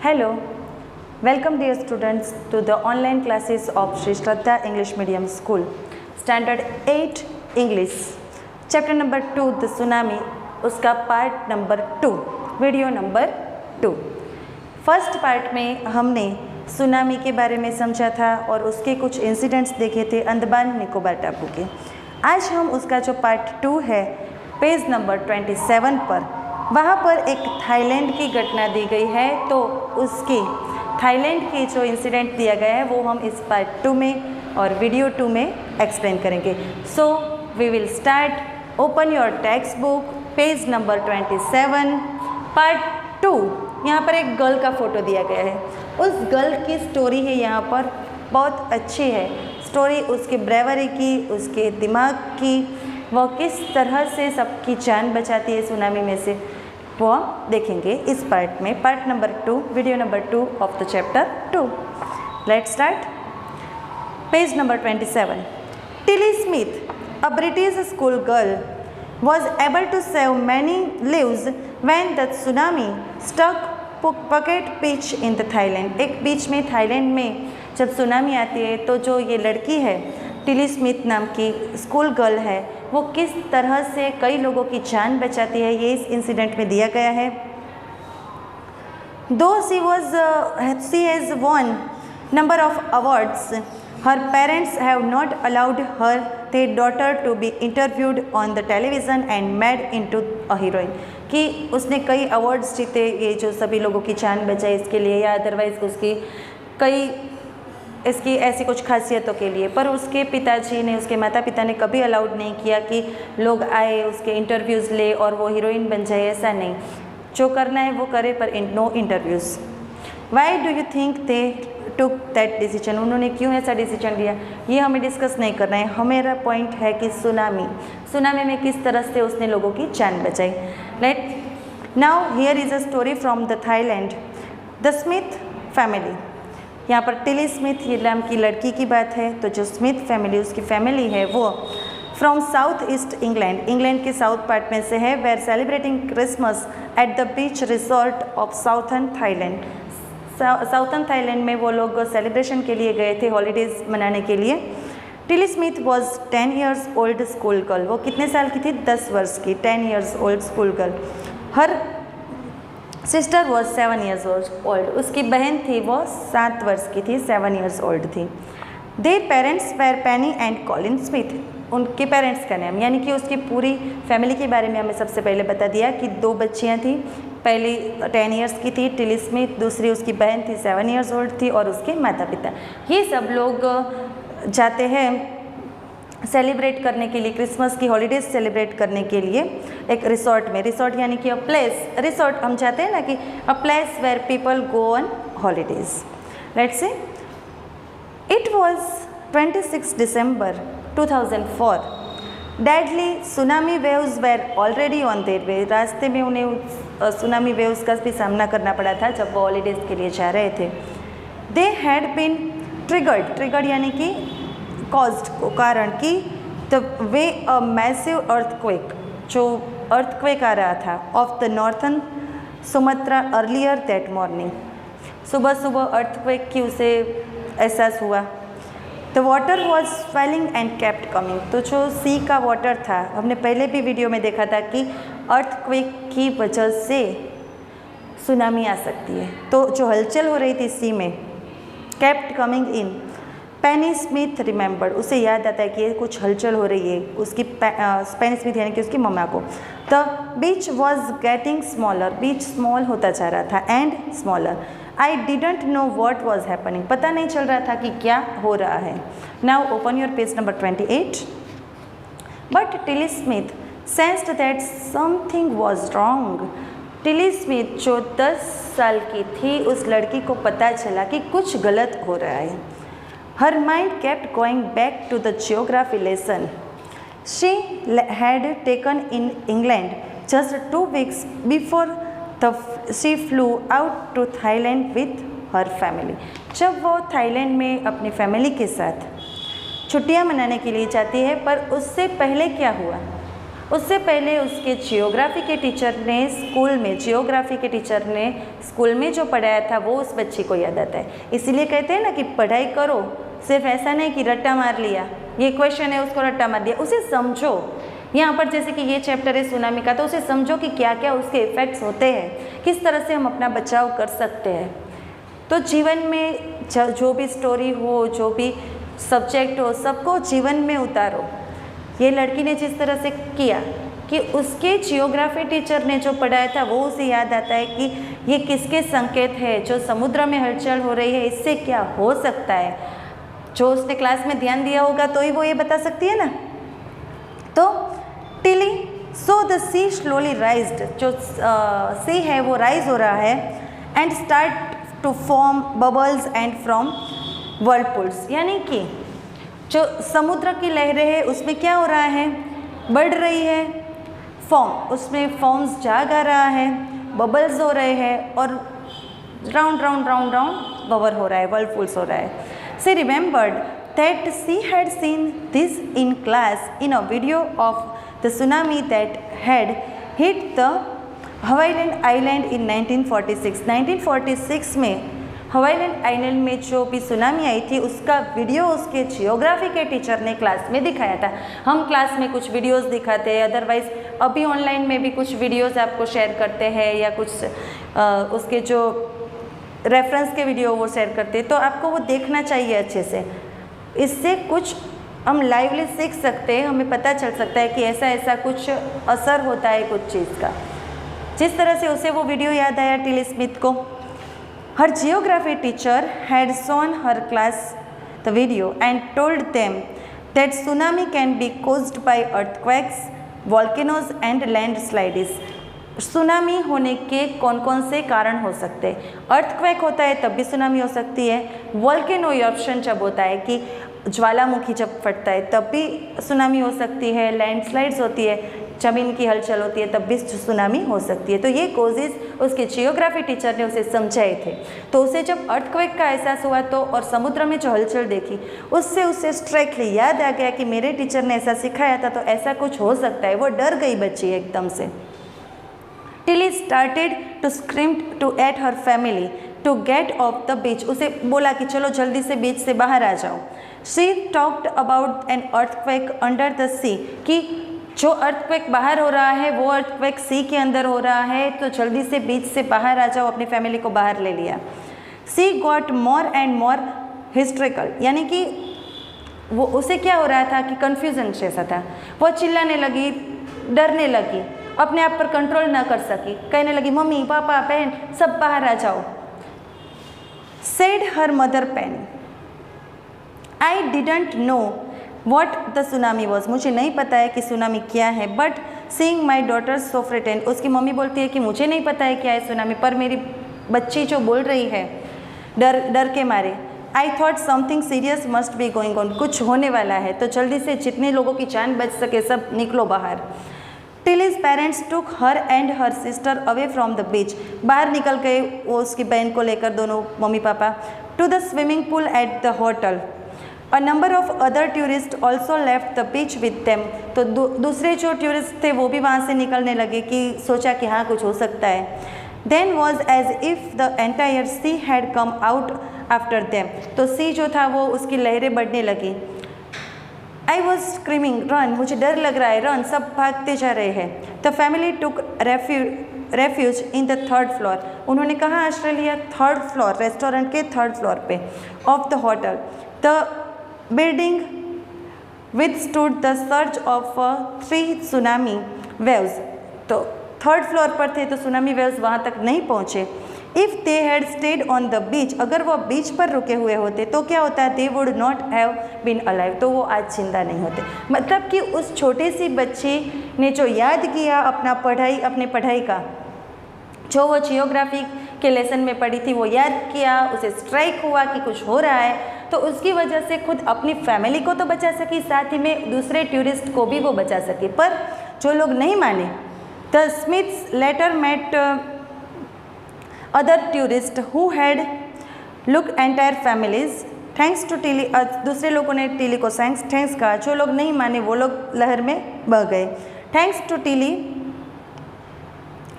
Hello, welcome dear students to the online classes of Sri Shraddha English Medium School, Standard 8 English, Chapter number 2 The Tsunami, उसका part number 2, video number 2। First part में हमने tsunami के बारे में समझा था और उसके कुछ इंसिडेंट्स देखे थे अंडमान निकोबार टापू के। आज हम उसका जो पार्ट 2 है, पेज नंबर 27 पर, वहाँ पर एक थाईलैंड की घटना दी गई है। तो उसकी थाईलैंड की जो इंसिडेंट दिया गया है वो हम इस पार्ट 2 में और वीडियो 2 में एक्सप्लेन करेंगे। So we will start. Open your text book, page number 27, part 2। यहाँ पर एक गर्ल का फोटो दिया गया है। उस गर्ल की स्टोरी है यहाँ पर, बहुत अच्छी है स्टोरी उसके ब्रेवरी की, उसके दिमाग की, वो किस तरह से सबकी जान बचाती है सुनामी में से, वो देखेंगे इस पार्ट में, part number 2, video number 2 of the chapter 2। Let's start. Page number 27। Tilly Smith, a British school girl, was able to save many lives when the tsunami struck Phuket beach in the Thailand। एक बीच में Thailand में जब tsunami आती है तो जो ये लड़की है, टिली स्मिथ नाम की स्कूल गर्ल है, वो किस तरह से कई लोगों की जान बचाती है, ये इस इंसिडेंट में दिया गया है। दो she has won number of awards, her parents have not allowed her their daughter to be interviewed on the television and made into a heroine। कि उसने कई अवार्ड्स जीते, ये जो सभी लोगों की जान बचाई इसके लिए, या अदरवाइज उसकी कई इसकी ऐसी कुछ खासियतों के लिए, पर उसके पिताजी ने, उसके माता पिता ने कभी अलाउड नहीं किया कि लोग आए उसके इंटरव्यूज़ ले और वो हीरोइन बन जाए। ऐसा नहीं, जो करना है वो करे, पर no interviews. Why do you think they took that decision? उन्होंने क्यों ऐसा डिसीजन लिया, ये हमें डिस्कस नहीं करना है। हमारा पॉइंट है कि सुनामी में किस तरह से उसने लोगों की जान बचाई। Let now here is a story from the Thailand, the Smith family. यहाँ पर टिली स्मिथ ये नाम की लड़की की बात है। तो जो स्मिथ फैमिली, उसकी फैमिली है वो फ्रॉम साउथ ईस्ट इंग्लैंड के साउथ पार्ट में से है। Were celebrating Christmas at the beach resort of southern Thailand. Southern Thailand में वो लोग सेलिब्रेशन के लिए गए थे, हॉलीडेज मनाने के लिए। Tilly Smith was 10 years old school girl. वो कितने साल की थी? 10 वर्ष की, 10 years old school girl. Her sister was 7 years old. उसकी बहन थी वो 7 वर्ष की थी, 7 years ओल्ड थी। Their parents were Penny and Colin Smith. उनके पेरेंट्स का नाम, यानी कि उसकी पूरी फैमिली के बारे में हमें सबसे पहले बता दिया कि 2 बच्चियाँ थी। पहली 10 years की थी टिली स्मिथ, दूसरी उसकी बहन थी 7 years ओल्ड थी, और उसके माता पिता। ये सब लोग जाते हैं सेलिब्रेट करने के लिए, क्रिसमस की हॉलीडेज सेलिब्रेट करने के लिए एक रिसोर्ट में। रिसोर्ट यानी कि अ प्लेस, रिसोर्ट हम चाहते हैं ना कि a place where people go on holidays. Let's say it was 26 December 2004। Deadly tsunami waves were already on their way. रास्ते में उन्हें सुनामी वेव्स का भी सामना करना पड़ा था जब वो हॉलीडेज के लिए जा रहे थे। दे हैड बीन ट्रिगर्ड यानी कि कॉज्ड को कारण की the way a massive earthquake, जो अर्थक्वेक आ रहा था of the northern Sumatra earlier that morning. सुबह सुबह अर्थक्वेक की उसे एहसास हुआ। The water was swelling and kept coming. तो जो सी का वाटर था, हमने पहले भी वीडियो में देखा था कि अर्थक्वेक की वजह से सुनामी आ सकती है। तो जो हलचल हो रही थी सी में, kept coming in. Penney Smith remembered, उसे याद आता है कि ये कुछ हलचल हो रही है उसकी, पेनी स्मिथ यानी कि उसकी मम्मा को। The beach was getting smaller, beach small होता जा रहा था, and smaller. I didn't know what was happening, पता नहीं चल रहा था कि क्या हो रहा है। Now open your page number 28। But Tilly Smith sensed that something was wrong. Tilly Smith जो 10 साल की थी, उस लड़की को पता चला कि कुछ गलत हो रहा है। Her mind kept going back to the geography lesson she had taken in England just 2 weeks before she flew out to Thailand with her family। जब वो थाईलैंड में अपनी फैमिली के साथ छुट्टियां मनाने के लिए जाती है, पर उससे पहले क्या हुआ, उससे पहले उसके जियोग्राफी के टीचर ने स्कूल में जो पढ़ाया था वो उस बच्ची को याद आता है। इसीलिए कहते हैं ना कि पढ़ाई करो, सिर्फ ऐसा नहीं कि रट्टा मार लिया, ये क्वेश्चन है उसको रट्टा मार दिया, उसे समझो। यहाँ पर जैसे कि ये चैप्टर है सुनामी का, तो उसे समझो कि क्या क्या उसके इफ़ेक्ट्स होते हैं, किस तरह से हम अपना बचाव कर सकते हैं। तो जीवन में जो भी स्टोरी हो, जो भी सब्जेक्ट हो, सबको जीवन में उतारो। ये लड़की ने जिस तरह से किया कि उसके जियोग्राफी टीचर ने जो पढ़ाया था वो उसे याद आता है कि ये किसके संकेत है, जो समुद्र में हलचल हो रही है इससे क्या हो सकता है। जो उसने क्लास में ध्यान दिया होगा तो ही वो ये बता सकती है ना। तो Tilly so the sea slowly rised, जो सी है वो राइज हो रहा है, and start to form bubbles and from whirlpools, यानी कि जो समुद्र की लहरें हैं उसमें क्या हो रहा है, बढ़ रही है, उसमें फॉर्म्स जाग आ रहा है, बबल्स हो रहे हैं और round round round round bubble हो रहा है, वर्लपूल्स हो रहा है। She remembered that she had seen this in class in a video of the tsunami that had hit the हवाईलैंड आइलैंड इन 1946। 1946 में हवाईलैंड आइलैंड में जो भी सुनामी आई थी उसका वीडियो उसके जियोग्राफी के टीचर ने क्लास में दिखाया था। हम क्लास में कुछ वीडियोस दिखाते हैं, अदरवाइज़ अभी ऑनलाइन में भी कुछ वीडियोस आपको शेयर करते हैं या कुछ उसके जो रेफरेंस के वीडियो वो शेयर करते हैं, तो आपको वो देखना चाहिए अच्छे से। इससे कुछ हम लाइवली सीख सकते हैं, हमें पता चल सकता है कि ऐसा ऐसा कुछ असर होता है कुछ चीज़ का। जिस तरह से उसे वो वीडियो याद आया टिली स्मिथ को। Her geography teacher had shown her class the video and told them that tsunami can be caused by earthquakes, volcanoes and landslides. Tsunami होने के कौन कौन से कारण हो सकते हैं। अर्थक्वेक होता है तब भी सुनामी हो सकती है, वोल्केनो इरप्शन जब होता है कि ज्वालामुखी जब फटता है तब भी सुनामी हो सकती है, लैंडस्लाइड्स होती है, ज़मीन की हलचल होती है तब भी सुनामी हो सकती है। तो ये कोजेज़ उसके जियोग्राफी टीचर ने उसे समझाए थे। तो उसे जब अर्थक्वेक का एहसास हुआ तो और समुद्र में जो हलचल देखी उससे उसे स्ट्राइकली याद आ गया कि मेरे टीचर ने ऐसा सिखाया था तो ऐसा कुछ हो सकता है। वो डर गई बच्ची एकदम से। Tilly started to scream to at her family to get off the beach. उसे बोला कि चलो जल्दी से बीच से बाहर आ जाओ। She talked about an earthquake under the sea, कि जो अर्थक्वेक बाहर हो रहा है वो अर्थक्वेक सी के अंदर हो रहा है, तो जल्दी से बीच से बाहर आ जाओ, अपनी फैमिली को बाहर ले लिया। She got more and more hysterical, यानी कि वो उसे क्या हो रहा था कि कन्फ्यूजन जैसा था। वो चिल्लाने लगी, डरने लगी, अपने आप पर कंट्रोल ना कर सकी, कहने लगी मम्मी पापा बहन सब बाहर आ जाओ। Said her mother Penny, I didn't know what the tsunami was, मुझे नहीं पता है कि सुनामी क्या है, but seeing my daughter so frightened, उसकी मम्मी बोलती है कि मुझे नहीं पता है क्या है सुनामी, पर मेरी बच्ची जो बोल रही है डर के मारे, I thought something serious must be going on, कुछ होने वाला है, तो जल्दी से जितने लोगों की जान बच सके सब निकलो बाहर। Tilly's parents took her and her sister away from the beach, बाहर निकल गए वो उसकी बहन को लेकर, दोनों mummy papa, to the swimming pool at the hotel. A number of other tourist also left the beach with them, तो दूसरे जो टूरिस्ट थे वो भी वहाँ से निकलने लगे कि सोचा कि हाँ कुछ हो सकता है। Then was as if the entire sea had come out after them, तो सी जो था वो उसकी लहरें बढ़ने लगी। आई वॉज स्क्रीमिंग रन, मुझे डर लग रहा है, रन, सब भागते जा रहे हैं। The family took refuge in the third floor, उन्होंने कहा आश्रय लिया थर्ड फ्लोर, रेस्टोरेंट के थर्ड फ्लोर पे off the hotel. The building withstood the surge of 3 tsunami waves, तो थर्ड फ्लोर पर थे तो सुनामी वेव्स वहाँ तक नहीं पहुँचे। If they had stayed on the beach, अगर वो बीच पर रुके हुए होते तो क्या होता है, they would not have been alive, तो वो आज जिंदा नहीं होते। मतलब कि उस छोटे सी बच्ची ने जो याद किया अपने पढ़ाई का, जो वो जियोग्राफी के लेसन में पढ़ी थी वो याद किया, उसे स्ट्राइक हुआ कि कुछ हो रहा है, तो उसकी वजह से खुद अपनी फैमिली को तो बचा सकी, साथ ही में दूसरे टूरिस्ट को भी वो बचा सके। पर जो लोग नहीं माने, the Smiths later met other tourist who had look entire families thanks to Tilly, दूसरे लोगों ने टिली को थैंक्स कहा, जो लोग नहीं माने वो लोग लहर में बह गए। Thanks to Tilly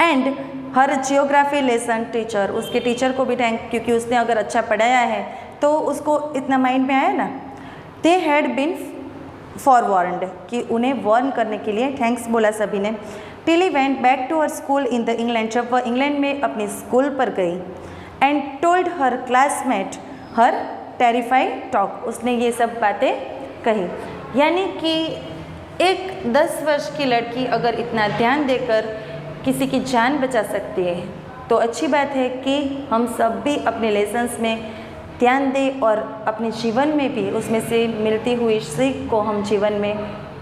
and her geography lesson teacher, उसके टीचर को भी थैंक, क्योंकि उसने अगर अच्छा पढ़ाया है तो उसको इतना माइंड में आया ना। दे हैड बीन फॉरवार्न्ड, कि उन्हें वार्न करने के लिए थैंक्स बोला सभी ने। Tilly went back to her school in the England, जब वह इंग्लैंड में अपनी स्कूल पर गई। And told her classmate her terrifying talk, उसने ये सब बातें कही। यानी कि एक 10 वर्ष की लड़की अगर इतना ध्यान देकर किसी की जान बचा सकती है तो अच्छी बात है कि हम सब भी अपने लेसन्स में ध्यान दें और अपने जीवन में भी उसमें से मिलती हुई सीख को हम जीवन में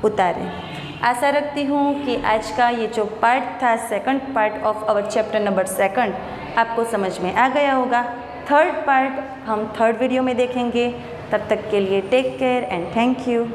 उतारें। आशा रखती हूँ कि आज का ये जो पार्ट था, second part of our chapter number 2, आपको समझ में आ गया होगा। थर्ड पार्ट हम थर्ड वीडियो में देखेंगे। तब तक के लिए take care and thank you.